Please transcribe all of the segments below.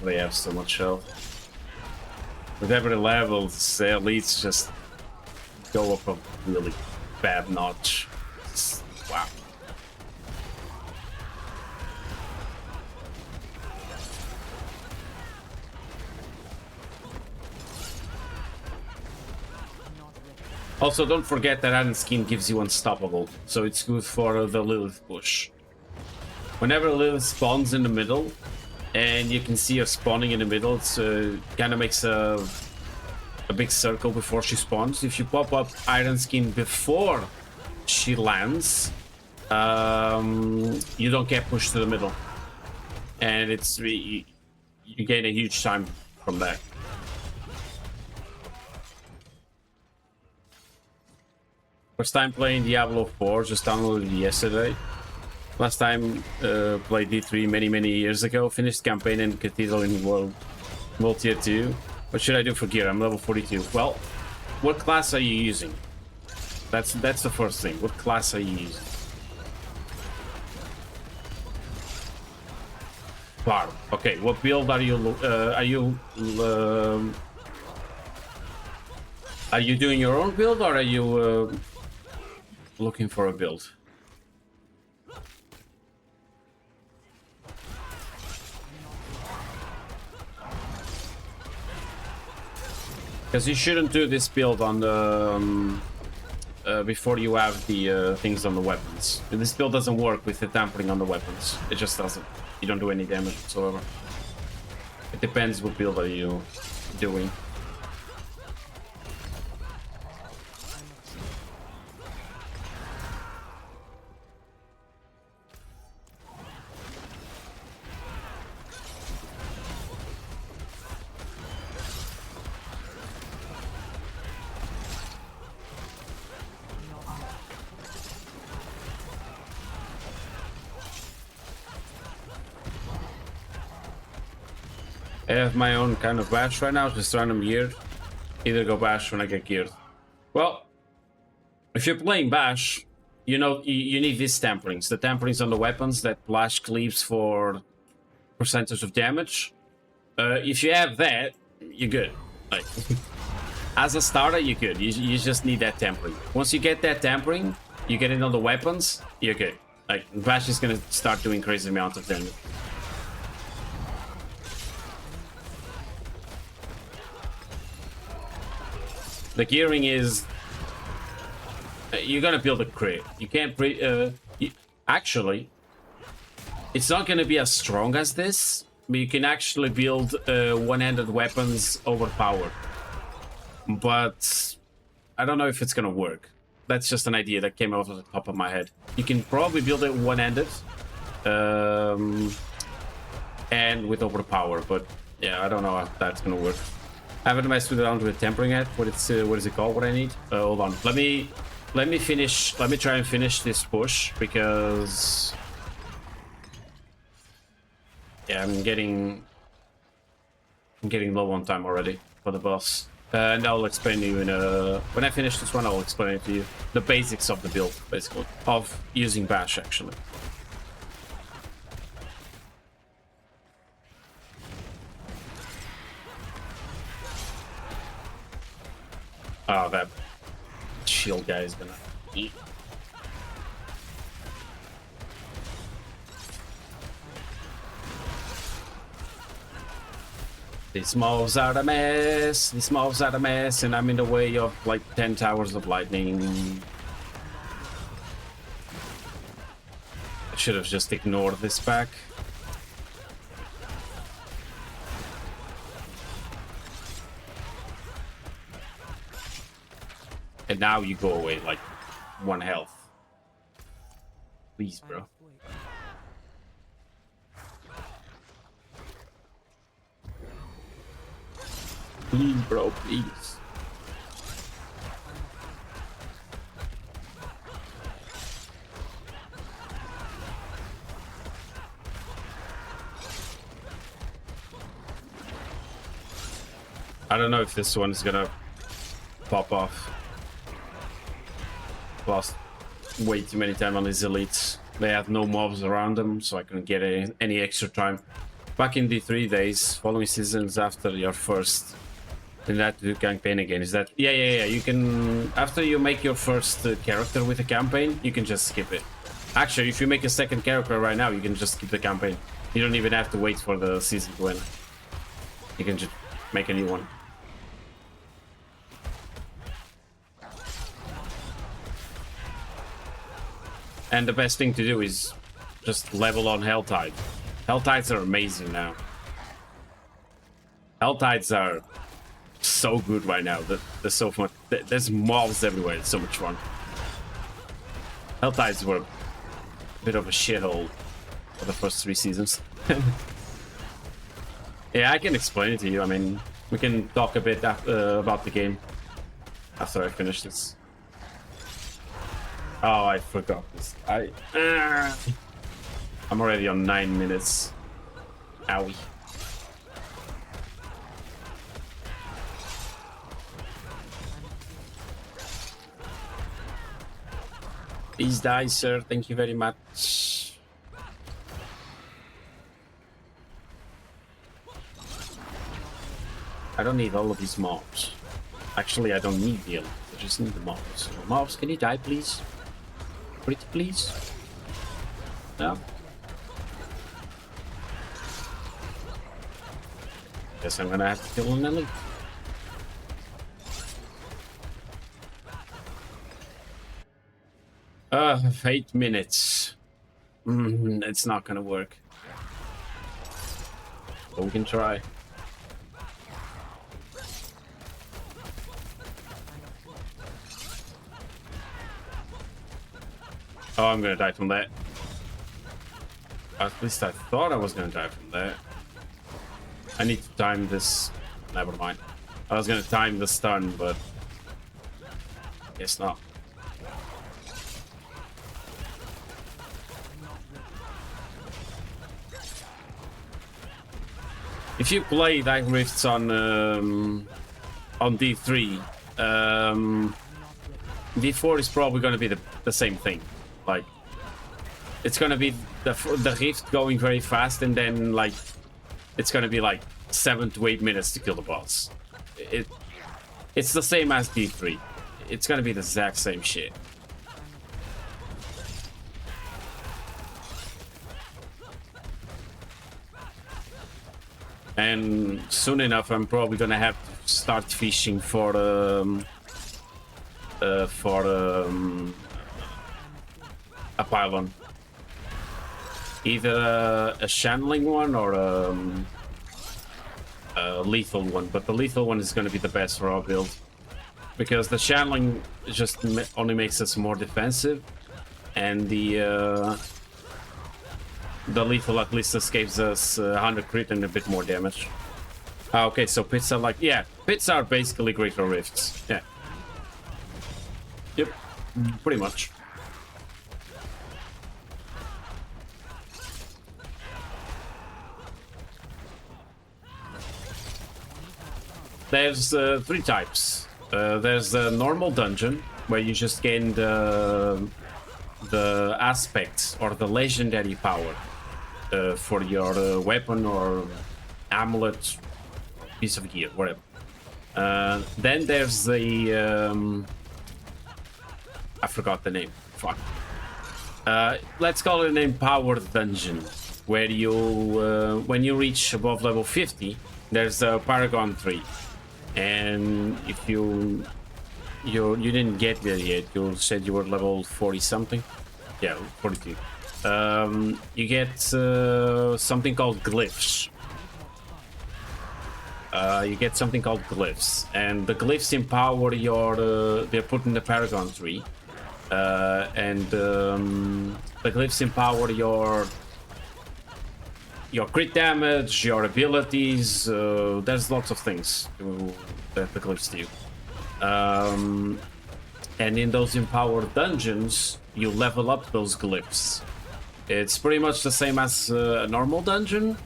they have so much health. With every level, the elites just go up a really bad notch. Wow. Also, don't forget that Iron Skin gives you unstoppable, so it's good for the Lilith push. Whenever Lilith spawns in the middle, and you can see her spawning in the middle, it's kind of makes a big circle before she spawns. If you pop up Iron Skin before she lands, you don't get pushed to the middle, and it's you gain a huge time from that. First time playing Diablo 4, just downloaded it yesterday. Last time played D3 many years ago. Finished campaign in Cathedral in World Tier 2. What should I do for gear? I'm level 42. Well, what class are you using? That's the first thing. What class are you using? Barb. Okay, what build are you doing your own build, or are you looking for a build? Because you shouldn't do this build on the before you have the things on the weapons. This build doesn't work with the tampering on the weapons. It just doesn't. You don't do any damage whatsoever. It depends what build are you doing. I have my own kind of bash right now, just random geared. Either go bash when I get geared. Well, if you're playing bash, you know you need these tamperings. The tamperings on the weapons that blast cleaves for percentage of damage. If you have that, you're good. Like as a starter, you're good. You just need that tampering. Once you get that tampering, you get it on the weapons, you're good. Like bash is gonna start doing crazy amount of damage. The gearing is you're gonna build a crit. You can't actually it's not gonna be as strong as this, but you can actually build one-handed weapons overpowered. But I don't know if it's gonna work. That's just an idea that came out of the top of my head. You can probably build it one-handed and with overpower, but yeah, I don't know if that's gonna work. I haven't messed around with tempering yet. What is it called? What I need? Hold on. Let me finish. Let me try and finish this push because yeah, I'm getting low on time already for the boss. And I'll explain to you in when I finish this one. I'll explain it to you. The basics of the build, basically, of using bash actually. Oh, that shield guy is gonna eat. These mobs are a mess. These mobs are a mess, and I'm in the way of like 10 towers of lightning. I should have just ignored this pack. And now you go away like 1 health. Please, bro. Please, bro, please. I don't know if this one is gonna pop off. Lost way too many time on these elites. They have no mobs around them, so I couldn't get any extra time. Back in the 3 days, following seasons after your first. Then that do campaign again. Is that? Yeah. You can, after you make your first character with a campaign, you can just skip it. Actually, if you make a second character right now, you can just skip the campaign. You don't even have to wait for the season to end. You can just make a new one. And the best thing to do is just level on Helltide. Helltides are amazing now. Helltides are so good right now. There's so much. There's mobs everywhere. It's so much fun. Helltides were a bit of a shithole for the first 3 seasons. Yeah, I can explain it to you. I mean, we can talk a bit about the game after I finish this. Oh, I forgot this. I'm already on 9 minutes. Owie. Please die, sir. Thank you very much. I don't need all of these mobs. Actually, I don't need the elements. I just need the mobs. Mobs, can you die, please? Pretty please? No? Guess I'm gonna have to kill an elite. 8 minutes. It's not gonna work. But we can try. Oh, I'm gonna die from that. At least I thought I was gonna die from that. I need to time this. Never mind. I was gonna time the stun, but guess not. If you play Dying Rifts on D3, D4 is probably gonna be the same thing. Like, it's gonna be the rift going very fast, and then like it's gonna be like 7 to 8 minutes to kill the boss. It's the same as D3. It's gonna be the exact same shit. And soon enough, I'm probably gonna have to start fishing for a pylon, either a channeling one or a lethal one. But the lethal one is going to be the best for our build, because the channeling just only makes us more defensive, and the lethal at least escapes us 100 crit and a bit more damage. Okay, so pits are like, yeah, pits are basically greater rifts. Yeah. Yep, pretty much. There's 3 types. There's the normal dungeon, where you just gain the aspects or the legendary power for your weapon or amulet, piece of gear, whatever. Then there's the I forgot the name. Fuck. Let's call it an empowered dungeon, where you when you reach above level 50, there's a Paragon 3. And if you didn't get there yet, you said you were level 40 something. Yeah, 42. You get something called glyphs. And the glyphs empower your. They're put in the Paragon 3, and the glyphs empower your crit damage, your abilities. There's lots of things that the glyphs do. And in those empowered dungeons, you level up those glyphs. It's pretty much the same as a normal dungeon.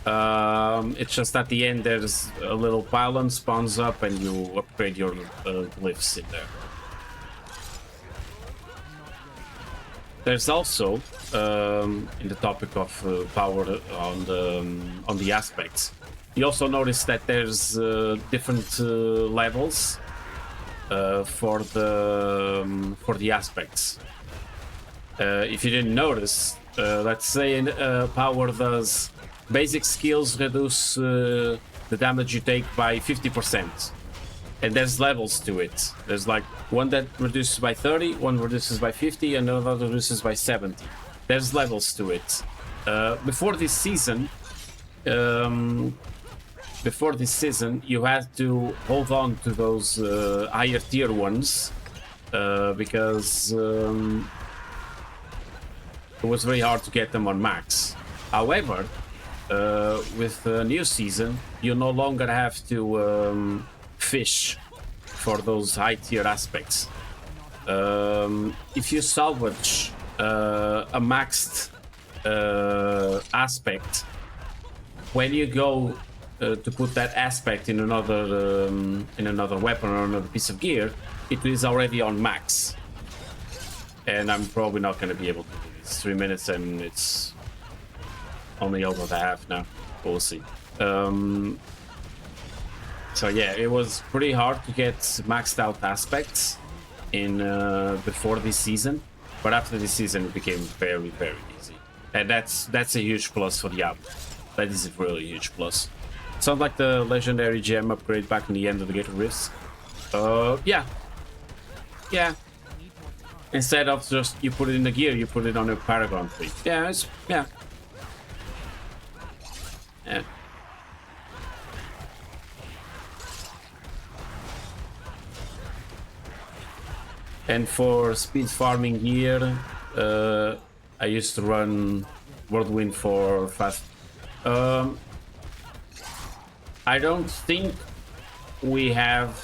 It's just at the end there's a little pylon spawns up and you upgrade your glyphs in there. there's also in the topic of power on the aspects. You also notice that there's different levels for the aspects. If you didn't notice, let's say power does basic skills reduce the damage you take by 50%. And there's levels to it. There's like one that reduces by 30, one reduces by 50, and another reduces by 70. There's levels to it. Before this season, you had to hold on to those higher tier ones because it was very hard to get them on max. However, with the new season, you no longer have to fish for those high tier aspects. If you salvage a maxed aspect, when you go to put that aspect in another weapon or another piece of gear, it is already on max. And I'm probably not going to be able to do this. 3 minutes and it's only over the half now. We'll see. So yeah, it was pretty hard to get maxed out aspects in before this season, but after this season it became very, very easy, and that's a huge plus for Diablo. That is a really huge plus. Sounds like the legendary gem upgrade back in the end of the Gate of Rifts. Yeah. Instead of just you put it in the gear, you put it on a Paragon tree. Yeah. And for speed farming gear, I used to run Whirlwind for fast. I don't think we have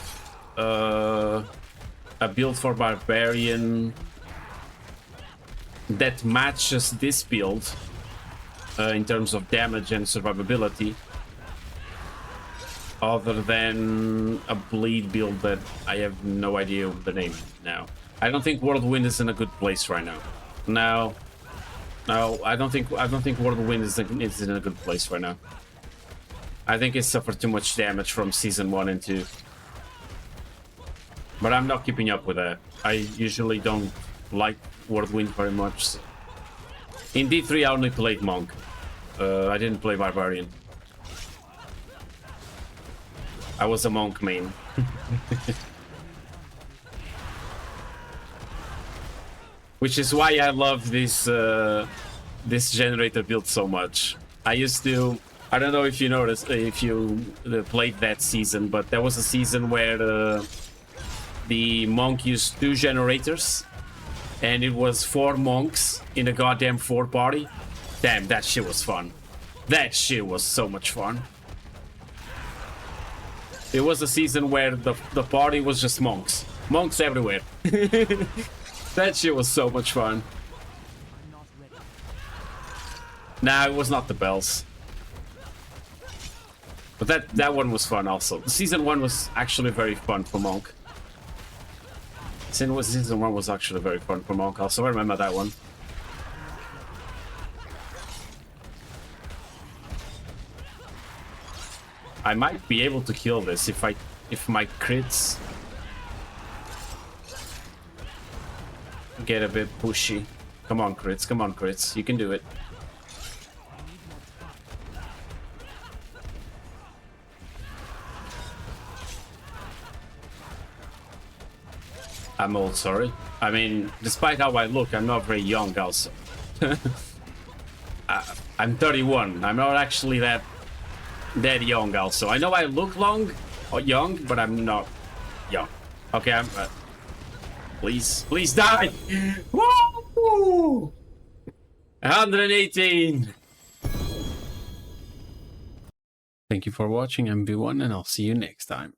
a build for Barbarian that matches this build in terms of damage and survivability, other than a bleed build that I have no idea of the name now. I don't think Whirlwind is in a good place right now. No, I don't think Whirlwind is in a good place right now. I think it suffered too much damage from season 1 and 2. But I'm not keeping up with that. I usually don't like Whirlwind very much. In D3 I only played Monk. I didn't play Barbarian. I was a Monk main. Which is why I love this this generator build so much. I don't know if you noticed, if you played that season, but there was a season where the Monk used 2 generators, and it was 4 monks in a goddamn 4 party. Damn, that shit was fun. That shit was so much fun. It was a season where the party was just monks. Monks everywhere. That shit was so much fun. Nah, it was not the bells. But that one was fun also. Season 1 was actually very fun for Monk. Season 1 was actually very fun for Monk also. I remember that one. I might be able to kill this if my crits get a bit pushy. Come on, crits, you can do it. I'm old, sorry. I mean, despite how I look, I'm not very young also. I'm 31. I'm not actually that young also. I know I look young, but I'm not young. Okay, I'm... please die! Woo! 118! Thank you for watching, MV1, and I'll see you next time.